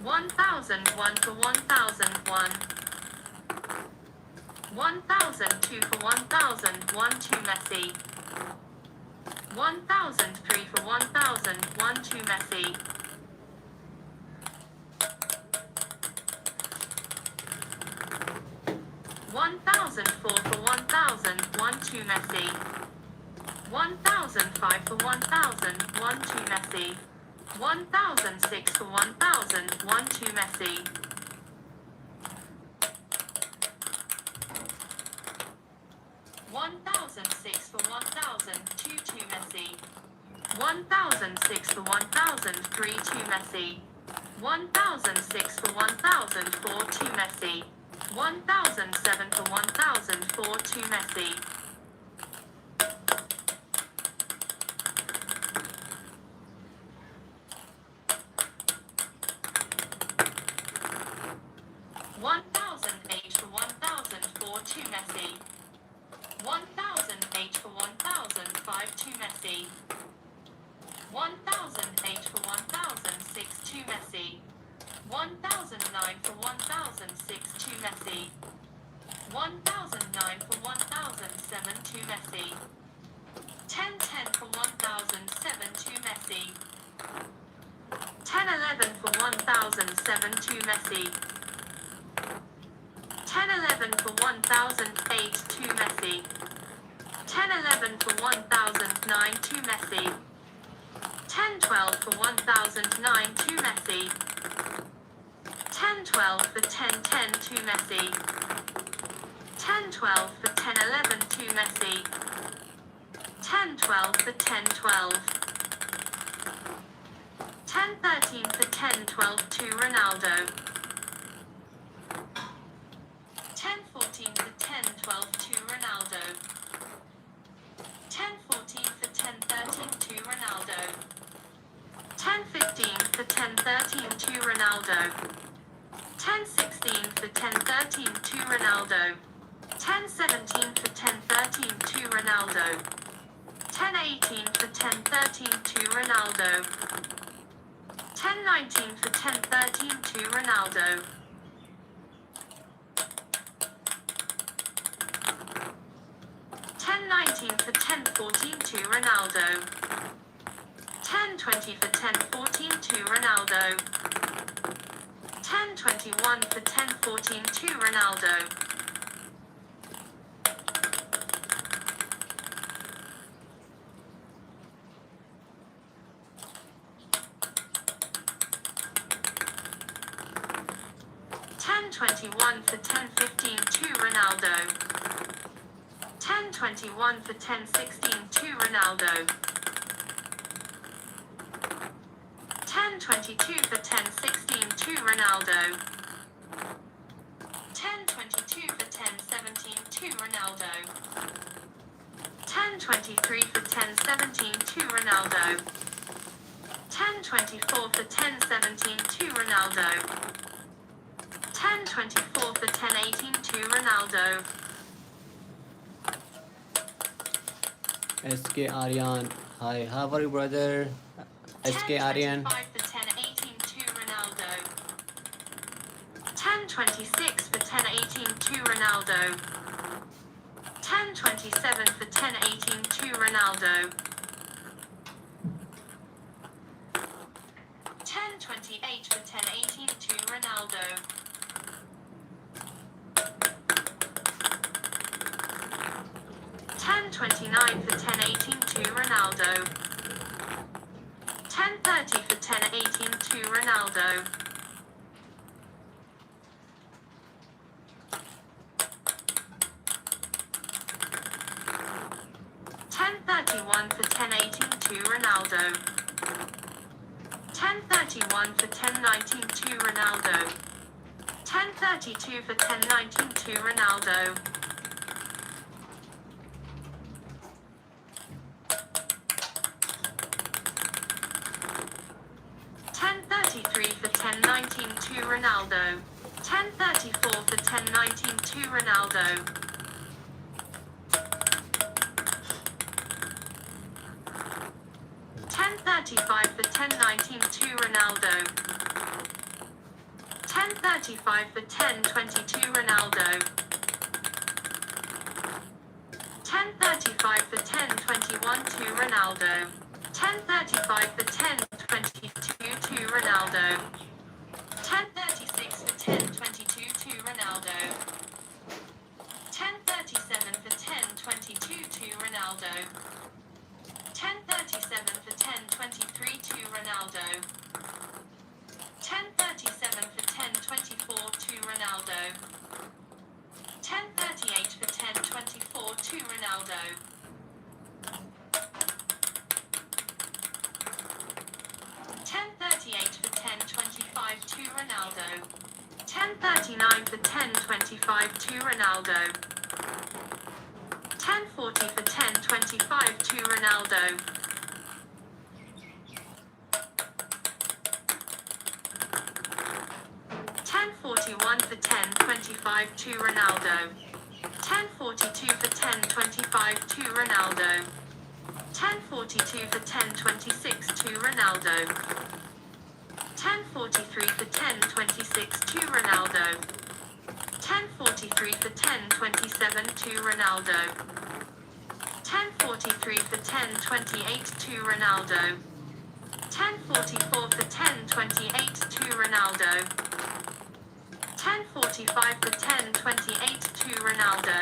1001 for 1001. 1002 for 1001 to Messi. 1003 for 1001 to Messi. 1004 for 1001 to Messi. 1005 for 1001 to Messi. 1006 for 1001 to Messi. 1006 for 1002 to Messi. 1006 for 1003 to Messi. 1006 for 1004 to Messi. 1007 for 1004 to Messi. 1008 for 1004 to Messi. 1008 for 1005 to Messi. 1008 for 1006 to Messi. 1009 for 1006 to Messi. 1009 for 1007 to Messi. 1010 for 1007 to Messi. 1011 for 1007 to Messi. 1011 for 1008 to Messi. 1011 for 1009 to Messi. 1012 for 1009 to Messi. 1012 for 1010 to Messi. 1012 for 1011 to Messi. 1012 for 1012. 1013 for 1012 to Ronaldo. 1014 for 1012 to Ronaldo. 1014 for 1013 to Ronaldo. 1015 for 1013 to Ronaldo. 1016 for 1013 to Ronaldo. 1017 for 1013 to Ronaldo. 1018 for 1013 to Ronaldo. 1019 for 1013 to Ronaldo. 1019 for 1014 to Ronaldo. 1020 for 1014 to Ronaldo. 1021 for 1014 to Ronaldo. 1021 for 1015 to Ronaldo. 1021 for 1016 to Ronaldo. 1022 for 1016 to Ronaldo. 1022 for 1017 to Ronaldo. 1023 for 1017 to Ronaldo. 1024 for 1017 to Ronaldo. 1024 for 1018 to Ronaldo. SK Aryan, hi, how are you, brother? SK Aryan. 1025 for 1018 to Ronaldo. 1026 for 1018 to Ronaldo. 1027 for 1018 to Ronaldo. 1028 for 1018 to Ronaldo. 1029 for 1018 to Ronaldo. 1030 for 1018 to Ronaldo. 1031 for 1018 to Ronaldo. 1031 for 1019 to Ronaldo. 1032 for 1019 to Ronaldo. 1033 for 1019 to Ronaldo. 1034 for 1019 to Ronaldo. 1035 for 1019 to Ronaldo. 10.35 for 10.22 Ronaldo. 10.35 for 10.21 to Ronaldo. 10.35 for 10.22 to Ronaldo. 10.36 for 10.22 to Ronaldo. 10.37 for 10.22 to Ronaldo. 10.37 for 10.23 to Ronaldo. 10.37 for 10.24 to Ronaldo. 10.38 for 10.24 to Ronaldo. 10.38 for 10.25 to Ronaldo. 10.39 for 10.25 to Ronaldo. 10.40 for 10.25 to Ronaldo. 10.41 for 10.25 to Ronaldo. 10.42 for 10.25 to Ronaldo. 10.42 for 10.26 to Ronaldo. 10.43 for 10.26 to Ronaldo. 10.43 for 10.27 to Ronaldo. 10.43 for 10.28 to Ronaldo. 10.44 for 10.28 to Ronaldo. 10.45 for 10.28 to Ronaldo.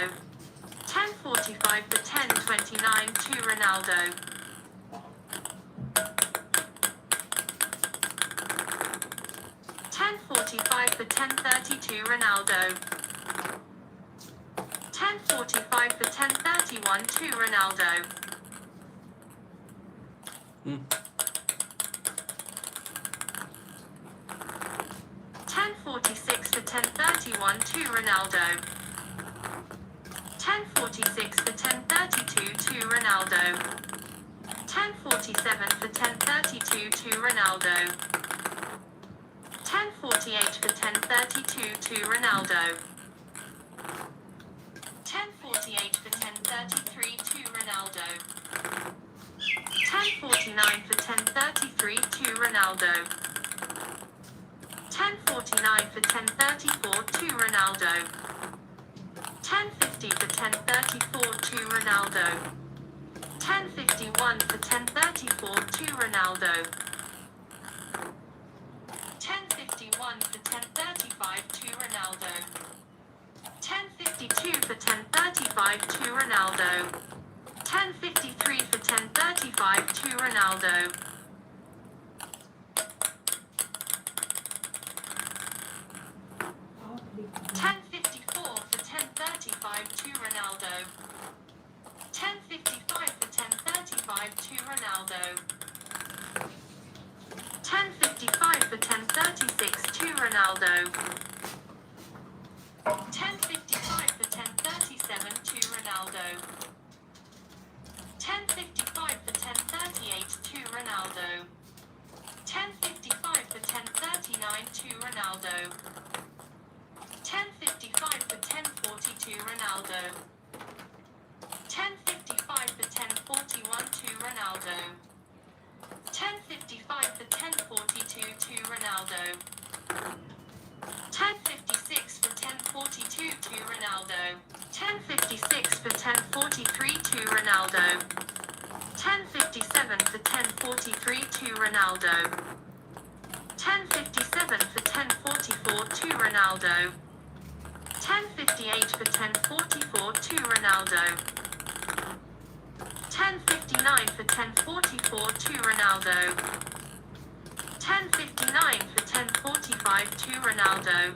10.45 for 10.29 to Ronaldo. 10.45 for 10.30 to Ronaldo. 10.45 for 10.31 to Ronaldo. 10.46 for 10.31 to Ronaldo. 10.46 for 10.32 to Ronaldo. 10.47 for 10.32 to Ronaldo. 10.48 for 10.32 to Ronaldo. 10.48 for 10.33 to Ronaldo. 10.49 for 10.33 to Ronaldo. 10.49 for 10.34 to Ronaldo. 10.50 for 10.34 to Ronaldo. 10.51 for 10.34 to Ronaldo. 10.51 for 10.35 to Ronaldo. 10.52 for 10.35 to Ronaldo. 10.53 for 10.35 to Ronaldo. 10.54 for 10.35 to Ronaldo. 10.55 for 10.35 to Ronaldo. 10.55 for 10.36 to Ronaldo. 10.55 for 10.37 to Ronaldo. 10.55 for 10.38 to Ronaldo. 10.55 for 10.39 to Ronaldo. 10.55 for 10.40 to Ronaldo. 10.55 for 10.41 to Ronaldo. 10.55 for 10.42 to Ronaldo. 10.56 for 10.42 to Ronaldo. 10.56 for 10.43 to Ronaldo. 10.57 for 10.43 to Ronaldo. 10.57 for 10.44 to Ronaldo. 10.58 for 10.44 to Ronaldo. 10.59 for 10.44 to Ronaldo. 10.59 for 10.45 to Ronaldo.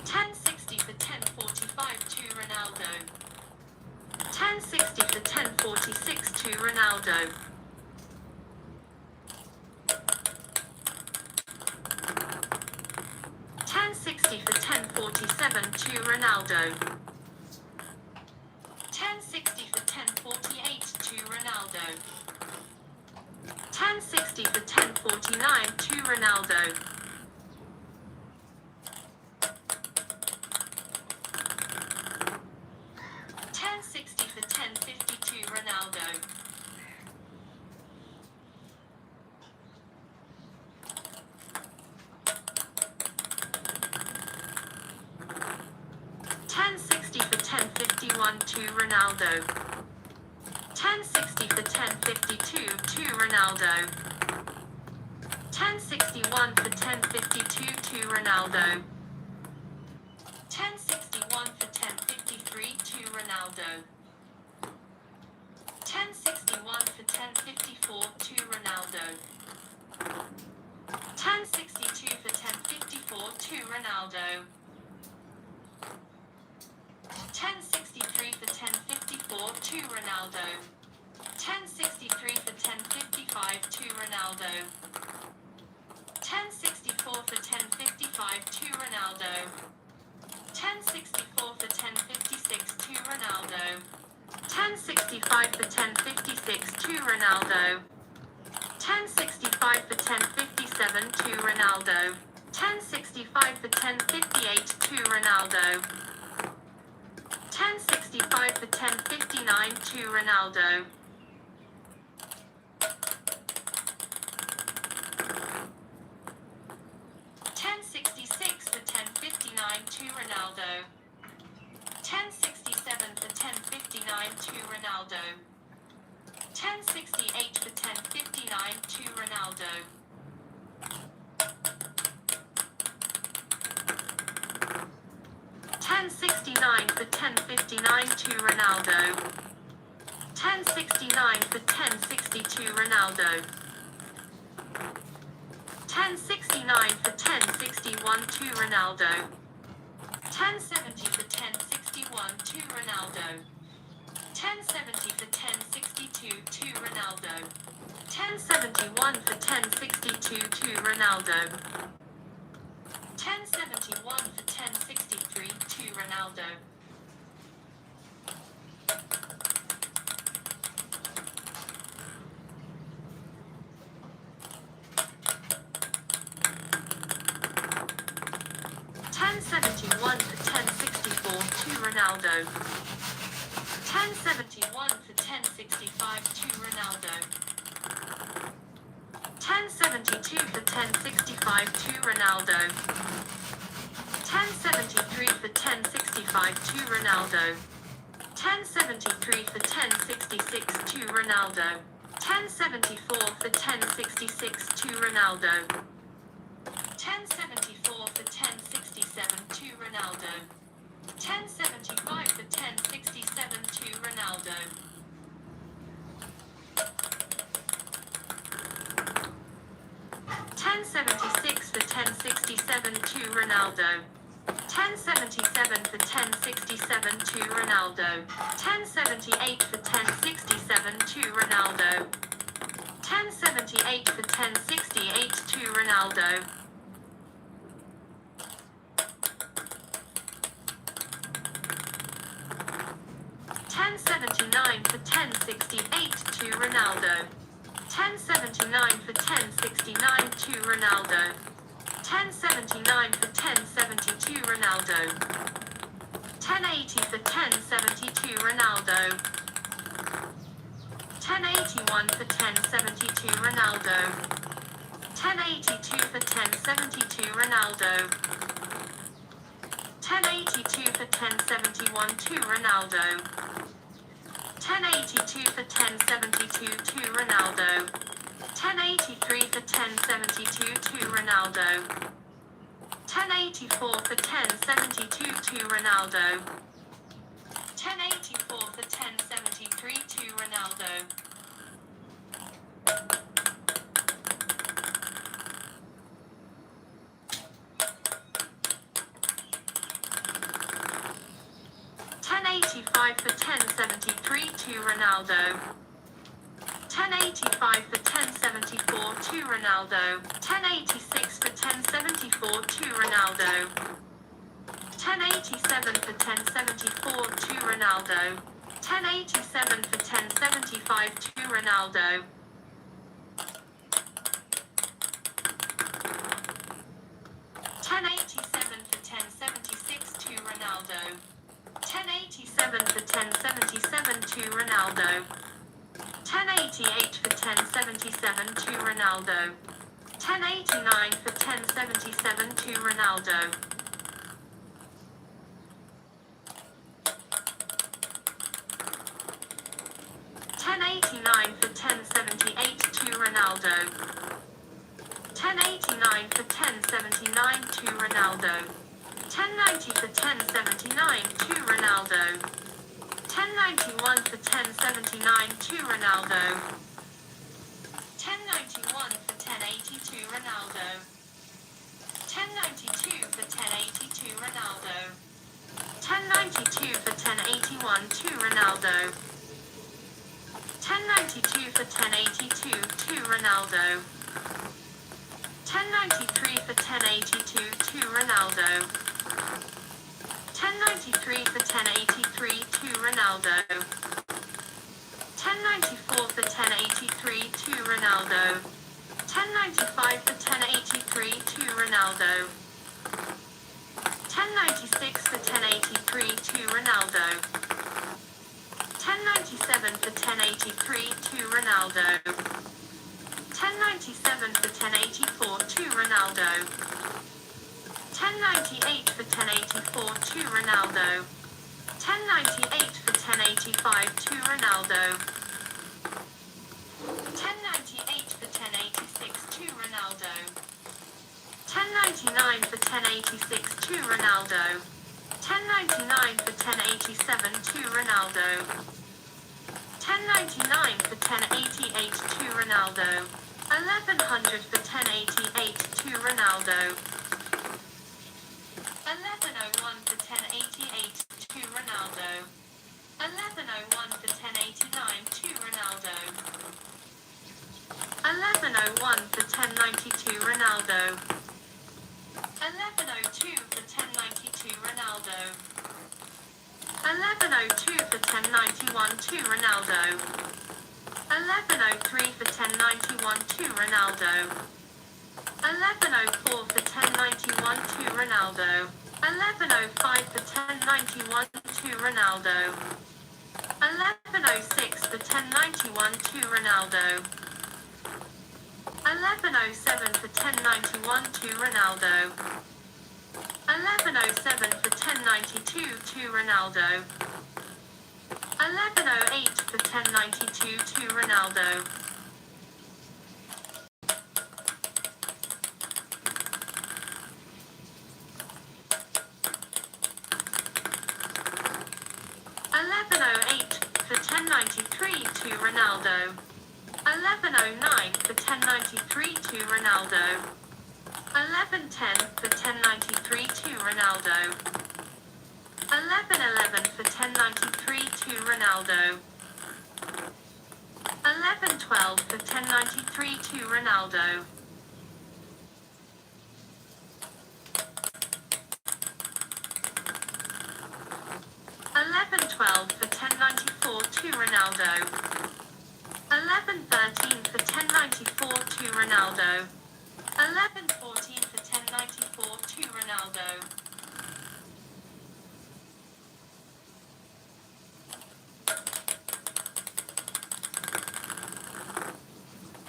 10.60 for 10.45 to Ronaldo. 10.60 for 10.46 to Ronaldo. 10.60 for 10.47 to Ronaldo. 10.60 for 10.48 to Ronaldo. 10.60 for 10.49 to Ronaldo. 10.60 for 10.50 to Ronaldo. 10.60 1061 to Ronaldo. 1060 for 1052 to Ronaldo. 1061 for 1052 to Ronaldo. 1061 for 1053 to Ronaldo. 1061 for 1054 to Ronaldo. 1062 for 1054 to Ronaldo. 1063 for 1054 to Ronaldo. 1063 for 1055 to Ronaldo. 1064 for 1055 to Ronaldo. 1064 for 1056 to Ronaldo. 1065 for 1056 to Ronaldo. 1065 for 1057 to Ronaldo. 1065 for 1058 to Ronaldo. 1065 for 1059 to Ronaldo. 1066 for 1059 to Ronaldo. 1067 for 1059 to Ronaldo. 1068 for 1059 to Ronaldo. 1069 for 1059 to Ronaldo. 1069 for 1062 Ronaldo. 1069 for 1061 to Ronaldo. 1070 for 1061 to Ronaldo. 1070 for 1062 to Ronaldo. 1071 for 1062 to Ronaldo. 1071 for 1063 to Ronaldo. 1071 for 1064 to Ronaldo. 1071 for 1065 to Ronaldo. 1072 for 1065 to Ronaldo. 1073 for 1065 to Ronaldo. 1073 for 1066 to Ronaldo. 1074 for 1066 to Ronaldo. 1074 for 1067 to Ronaldo. 1075 for 1067 to Ronaldo. 1076 for 1067 to Ronaldo. 1077 for 1067 to Ronaldo. 1078 for 1067 to Ronaldo. 1078 for 1068 to Ronaldo. 1079 for 1068 to Ronaldo. 1079 for 1069 to Ronaldo. 1079 for 1072 Ronaldo. 1080 for 1072 Ronaldo. 1081 for 1072 Ronaldo. 1082 for 1072 Ronaldo. 1082 for 1071 to Ronaldo. 1082 for 1072 to Ronaldo. 1083 for 1072 to Ronaldo. 1084 for 1072 to Ronaldo. 1084 for 1073 to Ronaldo. 1085 for 1073 to Ronaldo. 1085 for 1074 to Ronaldo. 1086 for 1074 to Ronaldo. 1087 for 1074 to Ronaldo. 1087 for 1075 to Ronaldo. 1087 for 1076 to Ronaldo. 1087 for 1077 to Ronaldo. 1088 for 1077 to Ronaldo. 1089 for 1077 to Ronaldo. 1089 for 1078 to Ronaldo. 1089 for 1079 to Ronaldo. 1090 for 1079 to Ronaldo. 1091 for 1079 to Ronaldo. 1091 for 1082 Ronaldo. 1092 for 1082 Ronaldo. 1092 for 1081 to Ronaldo. 1092 for 1082 to Ronaldo. 1093 for 1082 to Ronaldo. 1093 for 1083 to Ronaldo. 1094 for 1083 to Ronaldo. 1095 for 1083 to Ronaldo. 1096 for 1083 to Ronaldo. 1097 for 1083 to Ronaldo. 1097 for 1084 to Ronaldo. 1098 for 1084 to Ronaldo. 1098 for 1085 to Ronaldo. 1098 for 1086 to Ronaldo. 1099 for 1086 to Ronaldo. 1099 for 1087 to Ronaldo. 1099 for 1088 to Ronaldo. 1100 for 1088 to Ronaldo. 1101 for 1088 to Ronaldo. 1101 for 1089 to Ronaldo. 1101 for 1092 Ronaldo. 1102 for 1092 Ronaldo. 1102 for 1091 to Ronaldo. 1103 for 1091 to Ronaldo. 1104 for 1091 to Ronaldo. 1105 for 1091 to Ronaldo. 1106 for 1091 to Ronaldo. 1107 for 1091 to Ronaldo. 1107 for 1092 to Ronaldo. 1108 for 1092 to Ronaldo. 1108 for 1093 to Ronaldo. 1109 for 1093 to Ronaldo. 1110 for 1093 to Ronaldo. 1111 for 1093 to Ronaldo. 1112 for 1093 to Ronaldo. 1112 for 1094 to Ronaldo. 1113 for 1094 to Ronaldo. 1114 for 1094 to Ronaldo.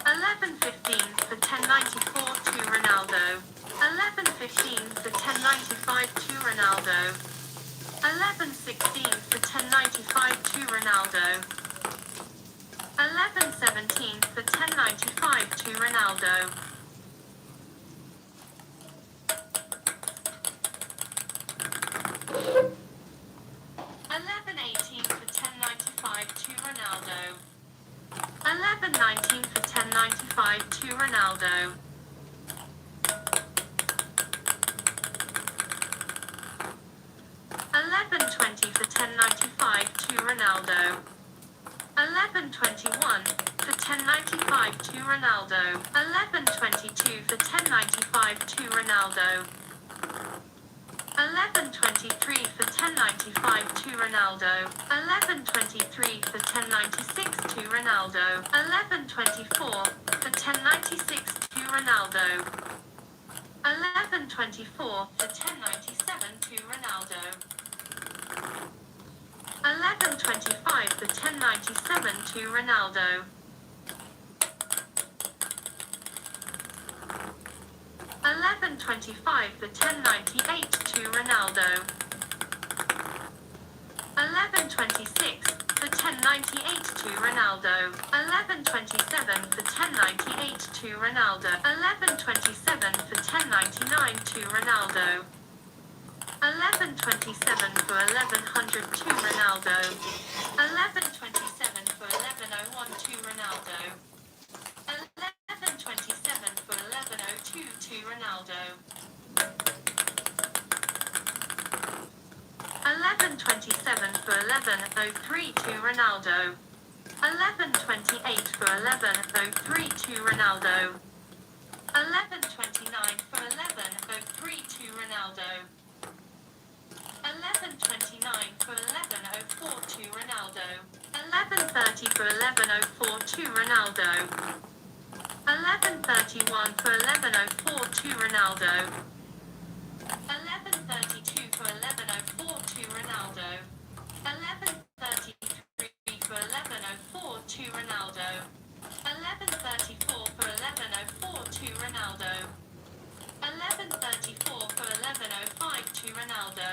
1115 for 1094 to Ronaldo. 1115 for 1095 to Ronaldo. 1116 for 1095 to Ronaldo. 1117 for 1095 to Ronaldo. 1118 for 1095 to Ronaldo. 1119 for 1095 to Ronaldo. 1120 for 1095 to Ronaldo. 1121 for 1095 to Ronaldo. 1122 for 1095 to Ronaldo. 1123 for 1095 to Ronaldo. 1123 for 1096 to Ronaldo. 1124 for 1096 to Ronaldo. 1124 for 1097 to Ronaldo. 1125 for 1097 to Ronaldo. 1125 for 1098 to Ronaldo. 1126 for 1098 to Ronaldo. 1127 for 1098 to Ronaldo. 1127 for 1099 to Ronaldo. 1127 for 1100 to Ronaldo. 1127 for 1101 to Ronaldo. 1127 for 1102 to Ronaldo. 1127 for 1103 to Ronaldo. 1128 for 1103 to Ronaldo. 1129 for 1103 to Ronaldo. 1129 for 1104 to Ronaldo. 1130 for 1104 to Ronaldo. 1131 for 1104 to Ronaldo. 1132 for 1104 to Ronaldo. 1133 for 1104 to Ronaldo. 1134 for 1104 to Ronaldo. 1134 for 1105 to Ronaldo.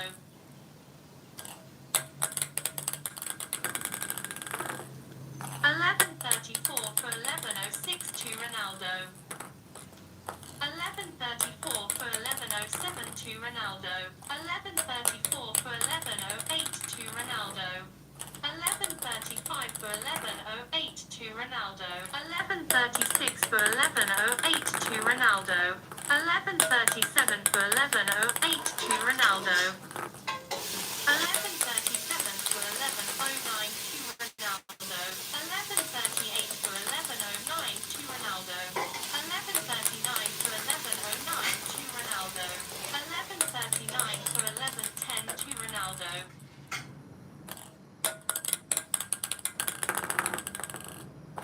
1134 for 1106 to Ronaldo. 1134 for 1107 to Ronaldo. 1134 for 1108 to Ronaldo. 1135 for 1108 to Ronaldo. 1136 for 1108 to Ronaldo. 1137 for 1108 to Ronaldo. 1137 for 1109 to Ronaldo. 1138 for 1109 to Ronaldo. 1139 for 1109 to Ronaldo. 1139 for 1110 to Ronaldo.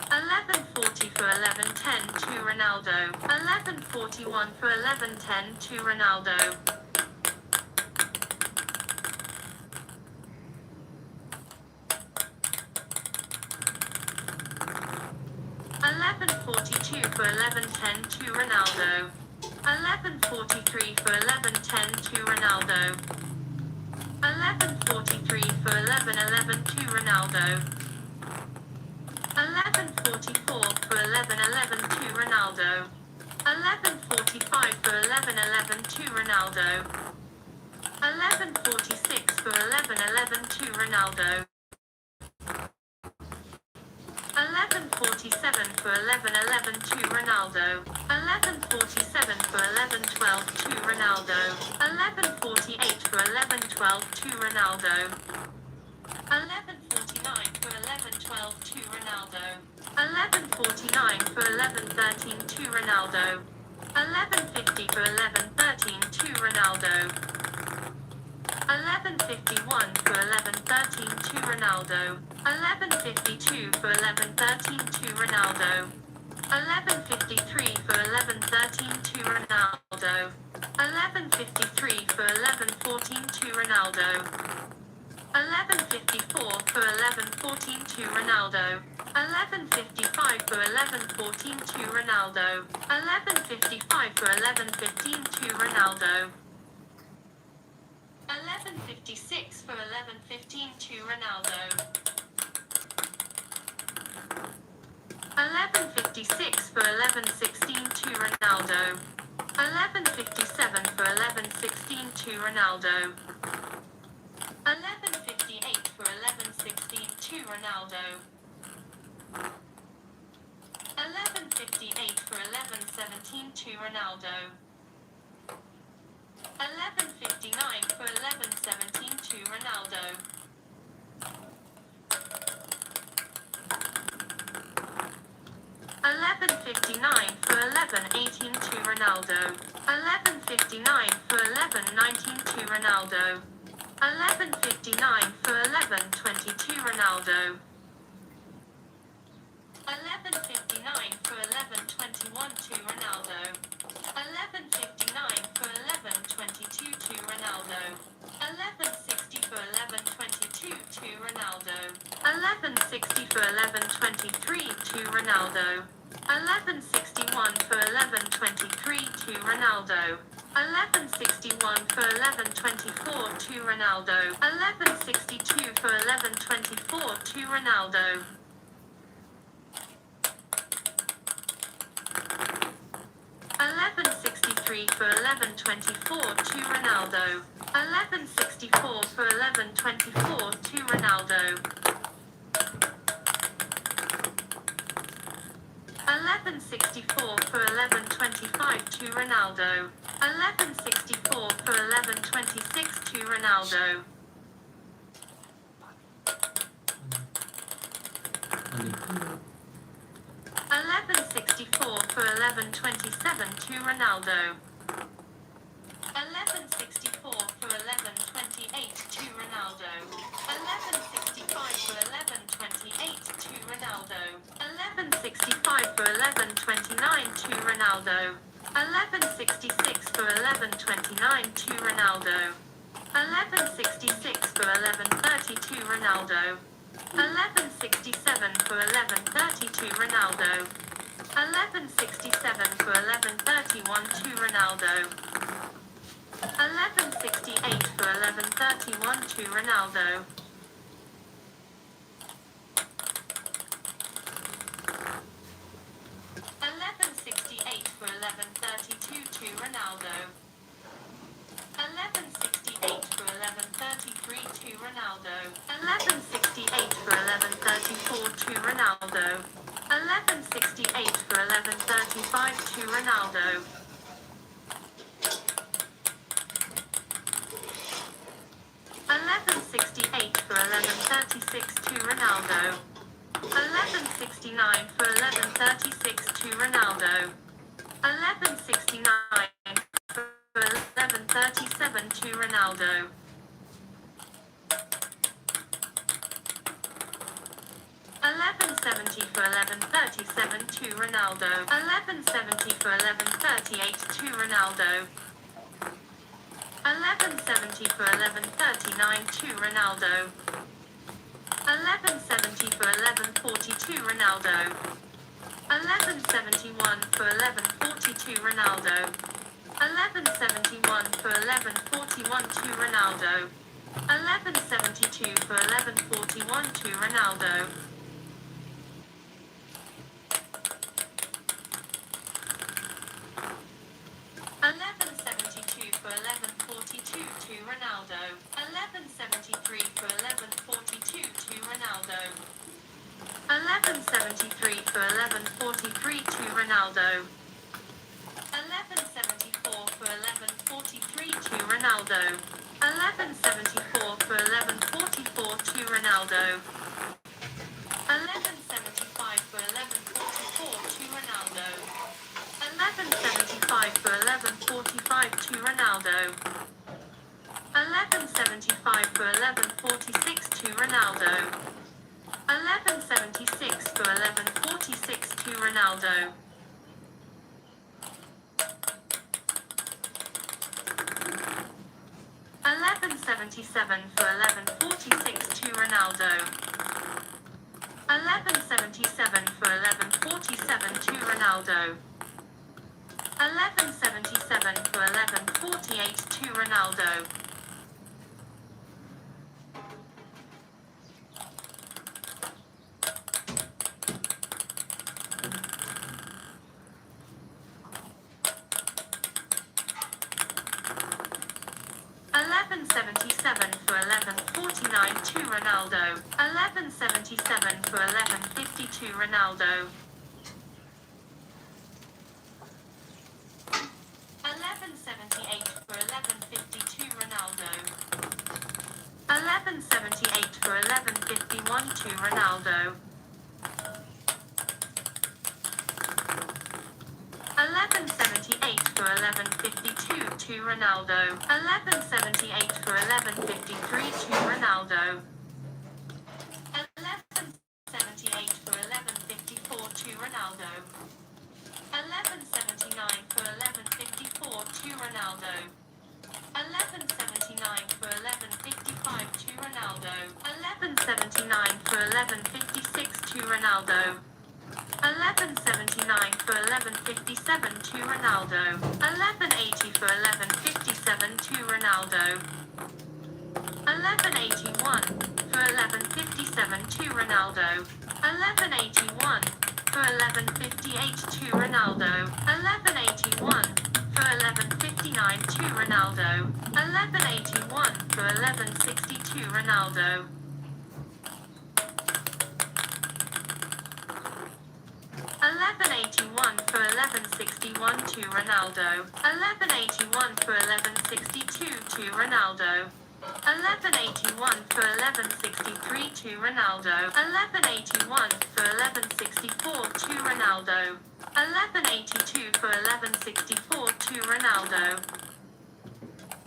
1140 for 1110 to Ronaldo. 1141 for 1110 to Ronaldo. 1142 for 1110 to Ronaldo. 1143 for 1110 to Ronaldo. 1143 for 1111 to Ronaldo. 1144 for 1111 to Ronaldo. 1145 for 1111 to Ronaldo. 1146 for 1111 to Ronaldo. 1147 for 1111 to Ronaldo. 1147 for 1112 to Ronaldo. 1148 for 1112 to Ronaldo. 1149 for 1112 to Ronaldo. 1149 for 1113 to Ronaldo. 1150 for 1113 to Ronaldo. 1151 for 1113 to Ronaldo. 1152 for 1113 to Ronaldo. 1153 for 1113 to Ronaldo. 1153 for 1114 to Ronaldo. 1154 for 1114 to Ronaldo. 1155 for 1114 to Ronaldo. 1155 for 1115 to Ronaldo. 1156 for 1115 to Ronaldo. 1156 for 1116 to Ronaldo. 1157 for 1116 to Ronaldo. 1158 for 1116 to Ronaldo. 1158 for 1117 to Ronaldo. 1159 for 1117 to Ronaldo. 1159 for 1118 to Ronaldo. 1159 for 1119 to Ronaldo. 1159 for 1122 Ronaldo. 1159 for 1121 to Ronaldo. 1159 for 1122 to Ronaldo. 1160 for 1122 to Ronaldo. 1160 for 1123 to Ronaldo. 1161 for 1123 to Ronaldo. 1161 for 1124 to Ronaldo. 1162 for 1124 to Ronaldo. 1163 for 1124 to Ronaldo. 1164 for 1124 to Ronaldo. 1164 for 1125 to Ronaldo. 1164 for 1126 to Ronaldo. 1164 for 1127 to Ronaldo. 1164 for 1128 to Ronaldo. 1165 for 1128 to Ronaldo. 1165 for 1129 to Ronaldo. 1166 for 1129 to Ronaldo. 1166 for 1130 to Ronaldo. 1167 for 1130 to Ronaldo. 1167 for 1131 to Ronaldo. 1168 for 1131 to Ronaldo. 1168 for 1132 to Ronaldo. 1168 for 1133 to Ronaldo. 1168 for 1134 to Ronaldo. 1168 for 1135 to Ronaldo. 1168 for 1136 to Ronaldo. 1169 for 1136 to Ronaldo. 1169 for 1137 to Ronaldo. 1170 for 1137 to Ronaldo. 1170 for 1138 to Ronaldo. 1170 for 1139 to Ronaldo. 1170 for 1142 Ronaldo. 1171 for 1142 Ronaldo. 1171 for 1141 to Ronaldo. 1172 for 1141 to Ronaldo. 1172 for 1142 to Ronaldo. 1173 for 1142 to Ronaldo. 1173 for 1143 to Ronaldo. 1174 for 1143 to Ronaldo. 1174 for 1144 to Ronaldo. 1175 for 1144 to Ronaldo. 1175 for 1145 to Ronaldo. 1175 for 1146 to Ronaldo. 1176 for 1146 to Ronaldo. 1177 for 1146 to Ronaldo. 1177 for 1147 to Ronaldo. 1177 for 1148 to Ronaldo. 1177 for 1149 to Ronaldo. 1177 for 1150 to Ronaldo. 1178 for 1150 to Ronaldo. 1178 for 1151 to Ronaldo. 1178 for 1152 to Ronaldo. 1178 for 1153 to Ronaldo. 1178 for 1154 to Ronaldo. 1179 for 1154 to Ronaldo. 1179 for 1155 to Ronaldo. 1179 for 1156 to Ronaldo. 1179 for 1157 to Ronaldo. 1180 for 11 1181 for 1157 to Ronaldo. 1181 for 1158 to Ronaldo. 1181 for 1159 to Ronaldo. 1181 for 1162 Ronaldo. 1181 for 1161 to Ronaldo. 1181 for 1162 to Ronaldo. 1181 for 1163 to Ronaldo. 1181 for 1164 to Ronaldo. 1182 for 1164 to Ronaldo.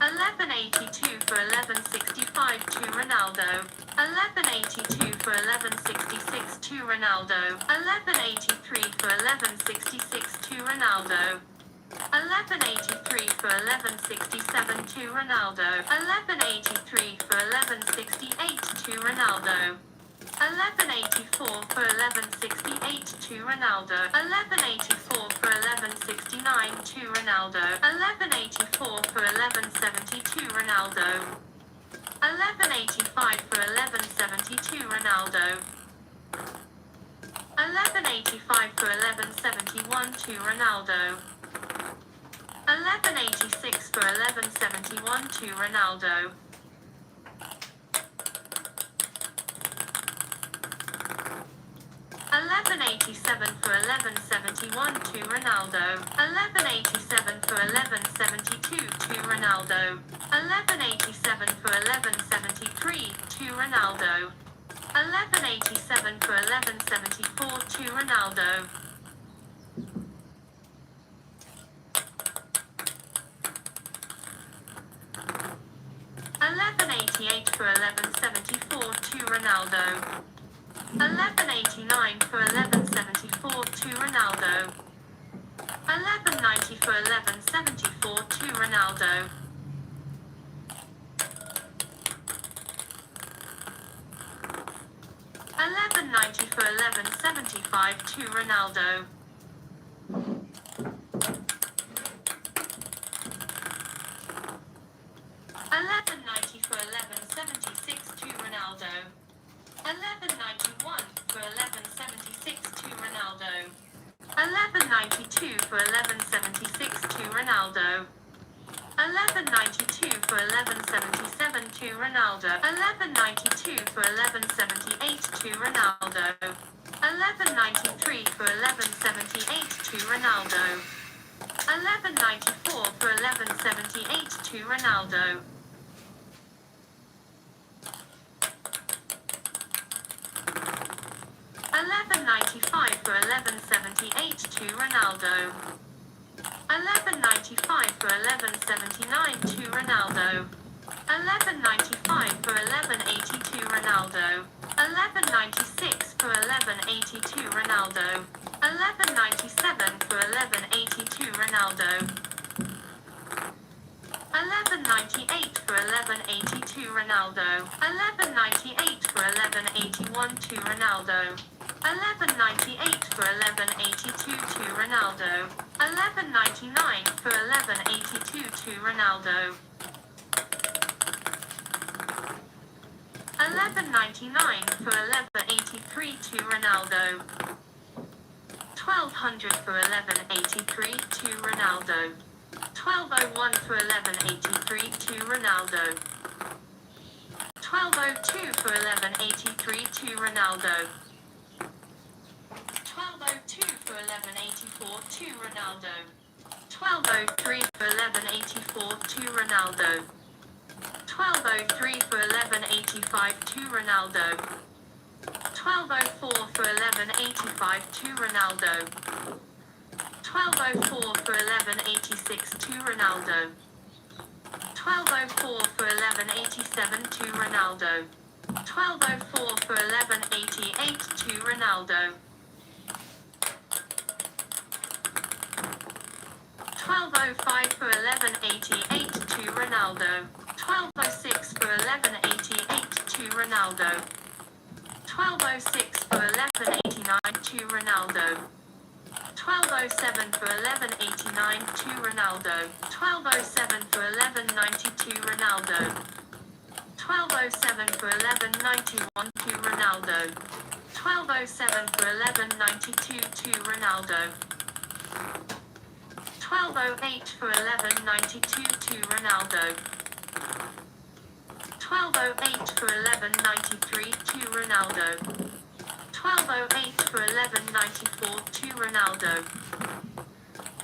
1182 for 1165 to Ronaldo. 1182 for 1166 to Ronaldo. 1183 for 1166 to Ronaldo. 1183 for 1167 to Ronaldo. 1183 for 1168 to Ronaldo. 1184 for 1168 to Ronaldo. 1184 for 1169 to Ronaldo. 1184 for 1172 Ronaldo. 1185 for 1172 Ronaldo. 1185 for 1171 to Ronaldo. 1186 for 1171 to Ronaldo. 1187 for 1171 to Ronaldo. 1187 for 1172 to Ronaldo. 1187 for 1173 to Ronaldo. 1187 for 1174 to Ronaldo. 1188 for 1174 to Ronaldo. 1189 for 1174 to Ronaldo. 1190 for 1174 to Ronaldo. 1190 for 1175 to Ronaldo. 1190 for 1176 to Ronaldo. 1191 for 1176 to Ronaldo. 1192 for 1176 to Ronaldo. 1192 for 1177 to Ronaldo. 1192 for 1178 to Ronaldo. 1193 for 1178 to Ronaldo. 1194 for 1178 to Ronaldo. 1195 for 1178 to Ronaldo. 1195 for 1179 to Ronaldo. 1195 for 1180 to Ronaldo. 1196 for 1180 to Ronaldo. 1197 for 1180 to Ronaldo. 1198 for 1180 to Ronaldo. 1198 for 1181 to Ronaldo. 1198 for 1182 to Ronaldo. 1199 for 1182 to Ronaldo. 1199 for 1183 to Ronaldo. 1200 for 1183 to Ronaldo. 1201 for 1183 to Ronaldo. 1202 for 1183 to Ronaldo. 1202 for 1184 to Ronaldo. 1203 for 1184 to Ronaldo. 1203 for 1185 to Ronaldo. 1204 for 1185 to Ronaldo. 1204 for 1186 to Ronaldo. 1204 for 1187 to Ronaldo. 1204 for 1188 to Ronaldo. 1205 for 1188 to Ronaldo. 1206 for 1188 to Ronaldo. 1206 for 1189 to Ronaldo. 1207 for 1189 to Ronaldo. 1207 for 1192 Ronaldo. 1207 for 1191 to Ronaldo. 1207 for 1192 to Ronaldo. 1208 for 1192 to Ronaldo. 1208 for 1193 to Ronaldo. 1208 for 1194 to Ronaldo.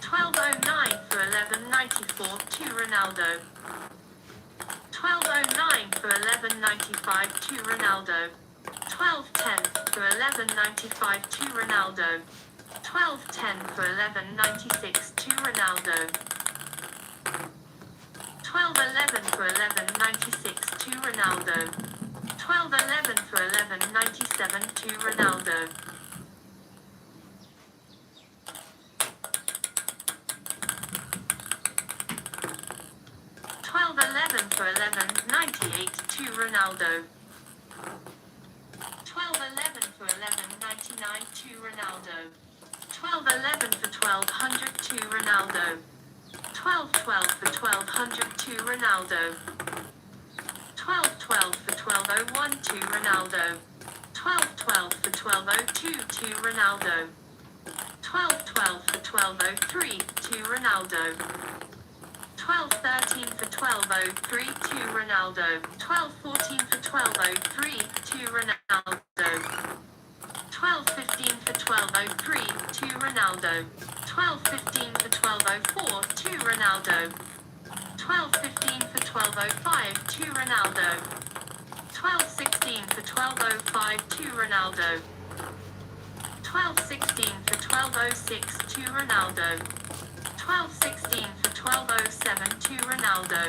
1209 for 1194 to Ronaldo. 1209 for 1195 to Ronaldo. 1210 for 1195 to Ronaldo. 1210 for 1196 to Ronaldo. 1211 for 1196 to Ronaldo. 1211 for 1197 to Ronaldo. 1211 for 1198 to Ronaldo. 1211 for 1199 to Ronaldo. 1211 for 1200 to Ronaldo. 1212 for 1200 to Ronaldo. 1212 for 1201 to Ronaldo. 1212 for 1202 to Ronaldo. 1212 for 1203 to Ronaldo. 1213 for 1203 to Ronaldo. 1214 for 1203 to Ronaldo. 1215 for 1203 to Ronaldo. 1215 for 1204 to Ronaldo. 1215 for 1205 to Ronaldo. 1216 for 1205 to Ronaldo. 1216 for 1206 to Ronaldo. 1216 for 1207 to Ronaldo.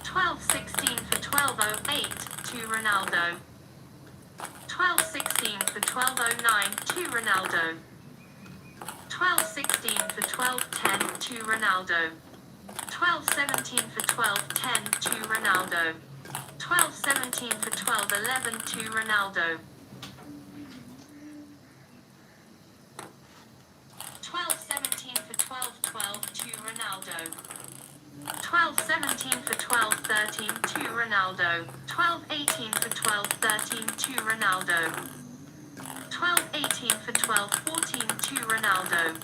1216 for 1208 to Ronaldo. 1216 for 1209 to Ronaldo. 1216 for 1210 to Ronaldo. 1217 for 1210 to Ronaldo. 1217 for 1211 to Ronaldo. 1217 for 1212 to Ronaldo. 1217 for 1213 to Ronaldo. 1218 for 1213 to Ronaldo. 1218 for 1214 to Ronaldo.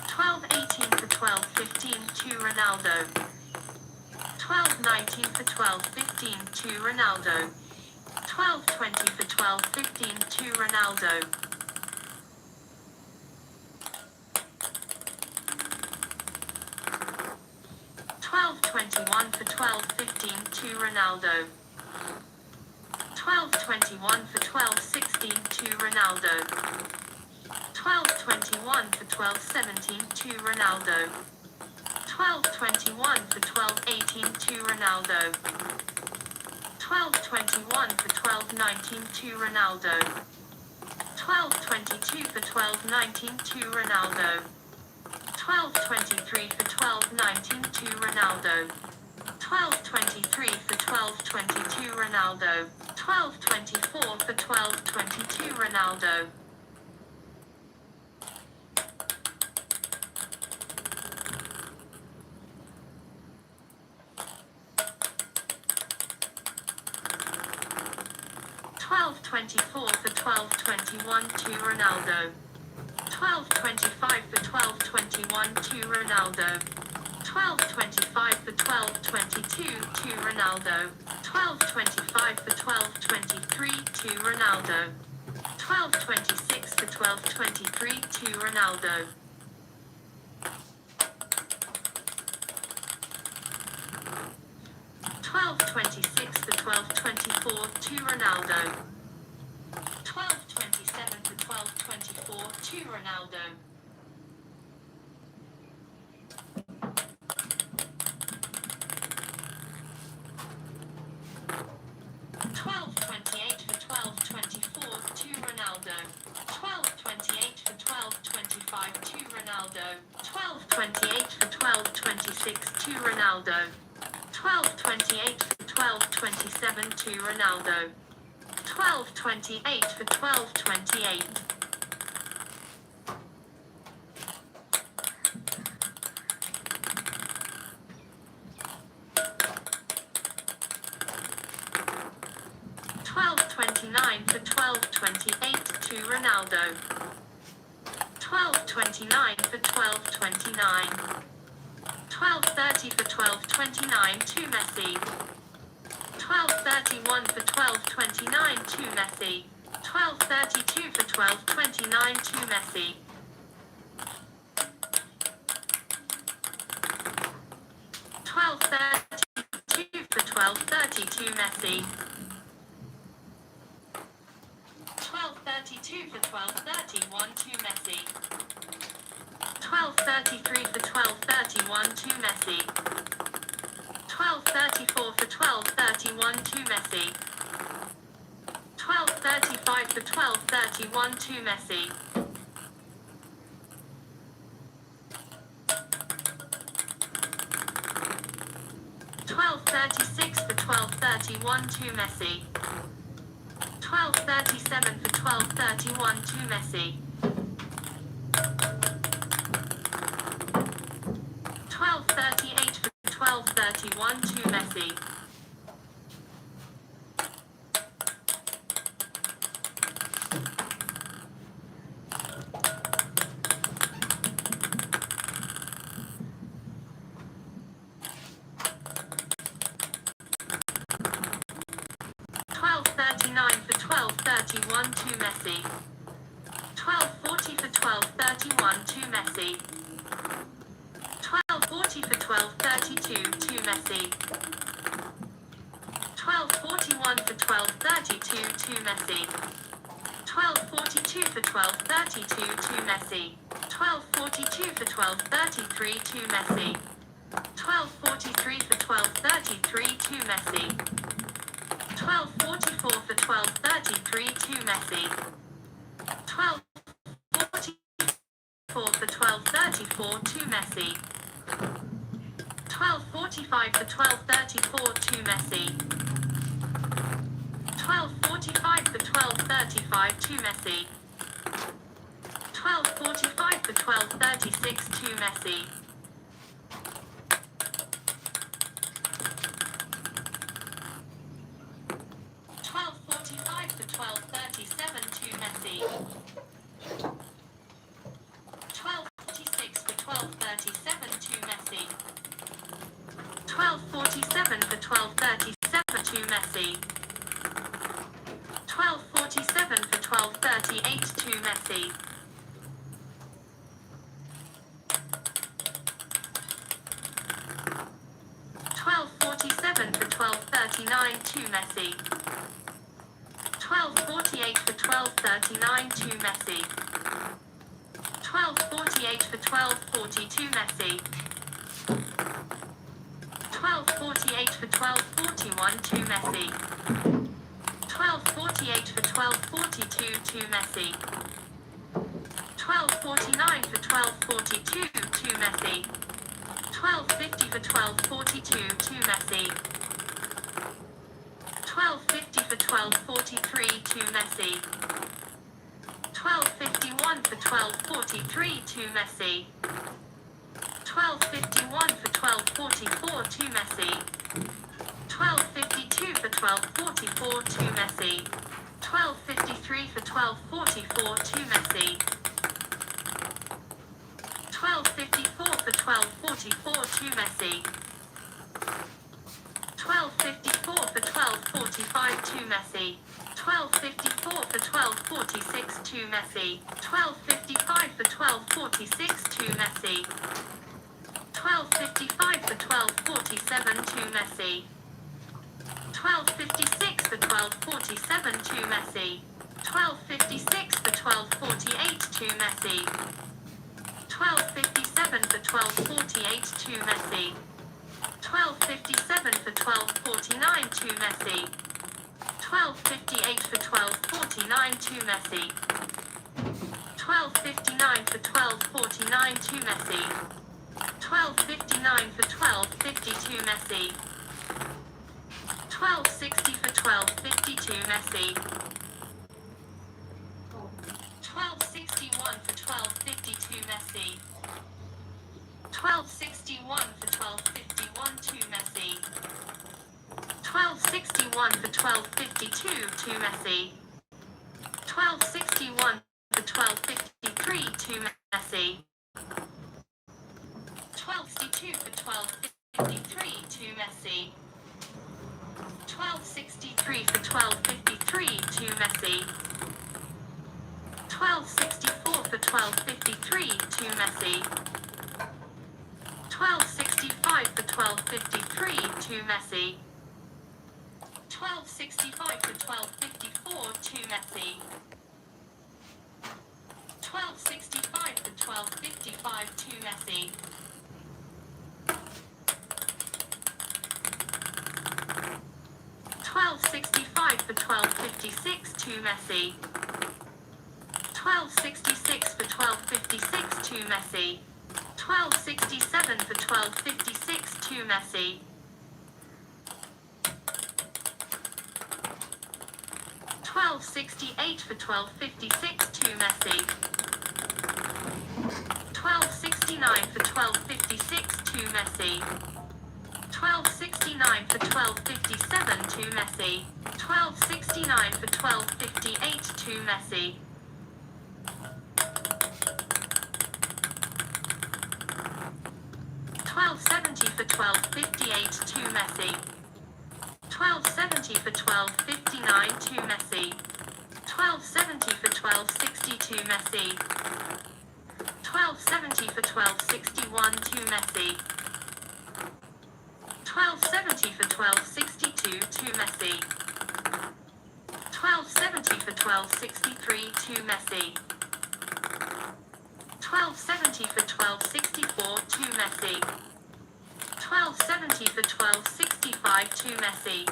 1218 for 1215 to Ronaldo. 1219 for 1215 to Ronaldo. 1220 for 1215 to Ronaldo. 1221 for 1215 to Ronaldo. 1221 for 1216 to Ronaldo. 1221 for 1217 to Ronaldo. 1221 for 1218 to Ronaldo. 1221 for 1219 to Ronaldo. 1222 for 1219 to Ronaldo. 1223 for 1219 to Ronaldo. 1223 for 1222 Ronaldo. 1224 for 1222 Ronaldo. 1224 for 1221 to Ronaldo. 1225 for 1221 to Ronaldo. 1225 for 1222 to Ronaldo. 1225 for 1223 to Ronaldo. 1226 for 1223 to Ronaldo. 1226 for 1224 to Ronaldo. 1227 for 1224 to Ronaldo. 1228 for 1224 to Ronaldo. 1228 for 1225 to Ronaldo. 1228 for 1226 to Ronaldo. 1228 for 1227 to Ronaldo. 1228 for 1228. to Ronaldo. 12.29 for 12.29. 12.30 for 12.29 to Messi. 12.31 for 12.29 to Messi. 12.32 for 12.29 to Messi. 12.32 for 12.32 Messi. 12.32 for 12.31 to Messi. 12.33 for 12.31 to Messi. 12.34 for 12.31 to Messi. 12.35 for 12.31 to Messi. 12.36 for 12.31 to Messi. 12.37 for 12.31 to Messi. 12.38 for 12.31 to Messi. 12.39 for 12.31 to Messi. 12.40 for 12.31 to Messi. 12.40 for 12.32 to Messi. 12.41 for 12.32 to Messi. 12.42 for 12.32 to Messi. 12.42 for 12.33 to Messi. 12.43 for 12.33 to Messi. 12.44 for 12.33 to Messi. 12.44 for 12.34 to Messi. 12.45 for 12.34 to Messi. 12.45 for 12.35 to Messi. 12.45 for 12.36 to Messi. 12.45 for 12.37 to Messi. 12.46 for 12.37 to Messi. 12.47 for 12.37 to Messi. 12.47 for 12.38 to Messi. 12.47 for 12.39 to Messi. 12.48 for 12.39 to Messi. 12.48 for 12.42 Messi. 12.48 for 12.41 to Messi. 12.48 for 12.42 to Messi. 12.49 for 12.42 to Messi. 12.50 for 12.42 to Messi. 12.50 for 12.43 to Messi. 12.51 for 12.43 to Messi. 12.51 for 12.44 to Messi. 12.52 for 12.44 to Messi. 12.53 for 12.44 to Messi. 12.54 for 12.44 to Messi. 12.54 for 12.45 to Messi. 12.54 for 12.46 to Messi. 12.55 for 12.46 to Messi. 12.55 for 12.47 to Messi. 12.56 for 12.47 to Messi. 12.56 for 12.48 to Messi. 12.57 for 12.48 to Messi. 12.57 for 12.49 to Messi. 12.58 for 12.49 to Messi. 12.59 for 12.49 to Messi. 12.59 for 12.52 Messi. 12.60 for 12.52 Messi. 12.61 for 12.52 Messi. 12.61 for 12.51 to Messi. 12.61 for 12.52 to Messi. 1261 for 1253 to Messi. 1262 for 1253 to Messi. 1263 for 1253 to Messi. 1264 for 1253 to Messi. 1265 for 1253 to Messi. 1265 for 1254 to Messi. 1265 for 1255 to Messi. 1265 for 1256 to Messi. 1266 for 1256 to Messi. 1267 for 1256 to Messi. 1268 for 1256 to Messi. 1269 for 1256 to Messi. 1269 for 1257 to Messi. 1269 for 1258 to Messi. 1270 for 1258 to Messi. 1270 for 1259 to Messi. 1270 for 1260 to Messi. 1270 for 1261 to Messi. 1270 for 1262 to Messi. 1270 for 1263 to Messi. 1270 for 1264 to Messi. 1270 for 1265 to Messi.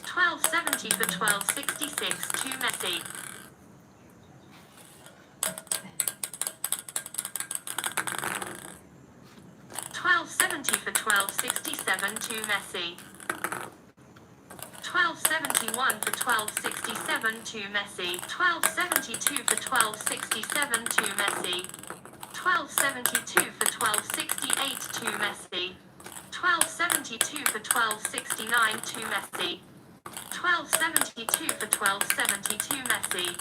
1270 for 1266 to Messi. 1270 for 1267 to Messi. 1271 for 1267 to Messi. 1272 for 1267 to Messi. 1272 for 1268 to Messi. 1272 for 1269 to Messi. 1272 for 1272 Messi.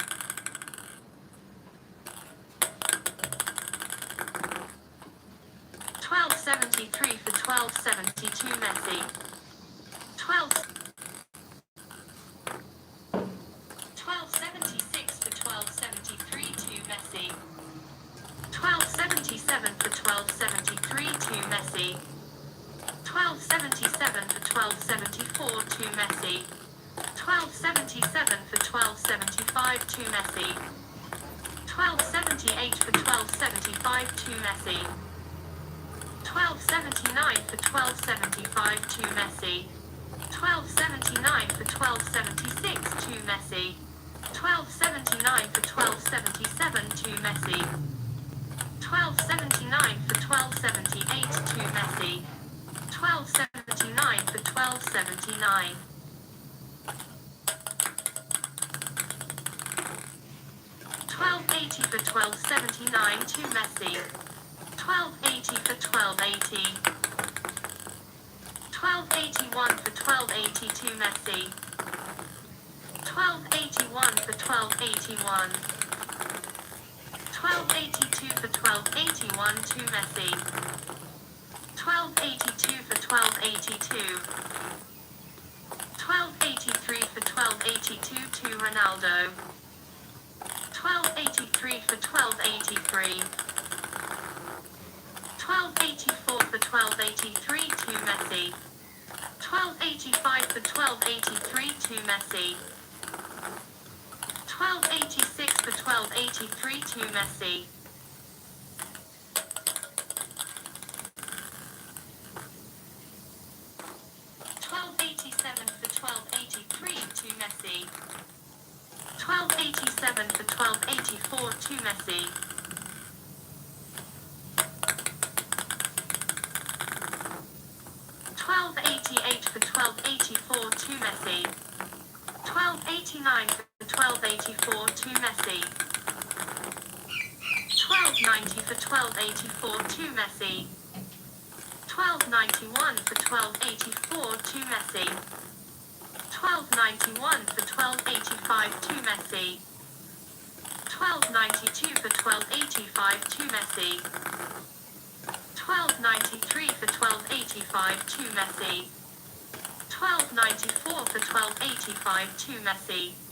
1273 for 1272 Messi. 1276 for 1273 to Messi. 1277 for 1273 to Messi. 1277 for 1274 to Messi. 1277 for 1275 to Messi. 1278 for 1275 to Messi. 1279 for 1275 to Messi. 1279 for 1276 to Messi. 1279 for 1277 to Messi. 1279 for 1278 to Messi. 1279 for 1279. 1280 for 1279 to Messi. 1280 for 1280. 1281 for 1280 to Messi. 1281 for 1281. 1282 for 1281 to Messi. 1282 for 1282. 1283 for 1282 to Ronaldo. 1283 for 1283. 1284 for 1283 to Messi. 1285 for 1283 to Messi. 1286 for 1283 to Messi. 1287 for 1283 to Messi. 1287 for 1284 to Messi. 1288 for 1284 to Messi. 1289 for 1284 to Messi. 1290 for 1284 to Messi. 1291 for 1284 to Messi. 1291 for 1285 to Messi. 1292 for 1285 to Messi. 1293 for 1285 to Messi. 1294 for 1285 to Messi.